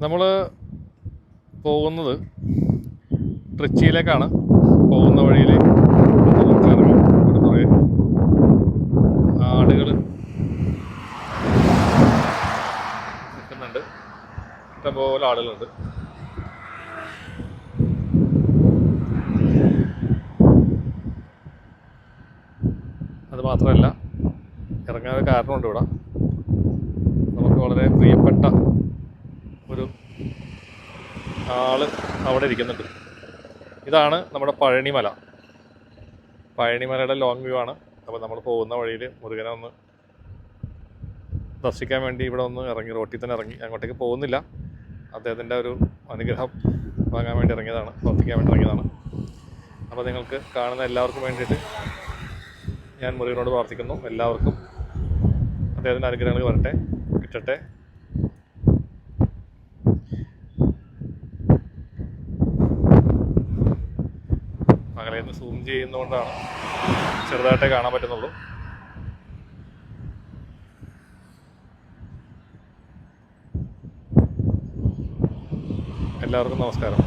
നമ്മൾ പോകുന്നത് ട്രിച്ചിയിലേക്കാണ്. പോകുന്ന വഴിയിൽ ഇറങ്ങി ഇവിടെ കുറേ ആടുകൾ നിൽക്കുന്നുണ്ട്. ഇഷ്ടംപോലെ ആളുകളുണ്ട്. അത് മാത്രമല്ല, ഇറങ്ങാൻ ഒരു കാരണമുണ്ട്. ഇവിടെ നമുക്ക് വളരെ പ്രിയപ്പെട്ട ഒരു ആള് അവിടെ ഇരിക്കുന്നുണ്ട്. ഇതാണ് നമ്മുടെ പഴനിമല. പഴനിമലയുടെ ലോങ് വ്യൂ ആണ്. അപ്പോൾ നമ്മൾ പോകുന്ന വഴിയിൽ മുരുകനെ ഒന്ന് ദർശിക്കാൻ വേണ്ടി ഇവിടെ ഒന്ന് ഇറങ്ങി, റോട്ടിൽ തന്നെ ഇറങ്ങി. അങ്ങോട്ടേക്ക് പോകുന്നില്ല, അദ്ദേഹത്തിൻ്റെ ഒരു അനുഗ്രഹം വാങ്ങാൻ വേണ്ടി ഇറങ്ങിയതാണ്, പ്രവർത്തിക്കാൻ വേണ്ടി ഇറങ്ങിയതാണ്. അപ്പോൾ നിങ്ങൾക്ക് കാണുന്ന എല്ലാവർക്കും വേണ്ടിയിട്ട് ഞാൻ മുരുകനോട് പ്രാർത്ഥിക്കുന്നു. എല്ലാവർക്കും അദ്ദേഹത്തിൻ്റെ അനുഗ്രഹങ്ങൾ വരട്ടെ, കിട്ടട്ടെ. അകലെ നിന്ന് സൂം ചെയ്യുന്നതുകൊണ്ടാണ് ചെറുതായിട്ടേ കാണാൻ പറ്റുന്നുള്ളൂ. എല്ലാവർക്കും നമസ്കാരം.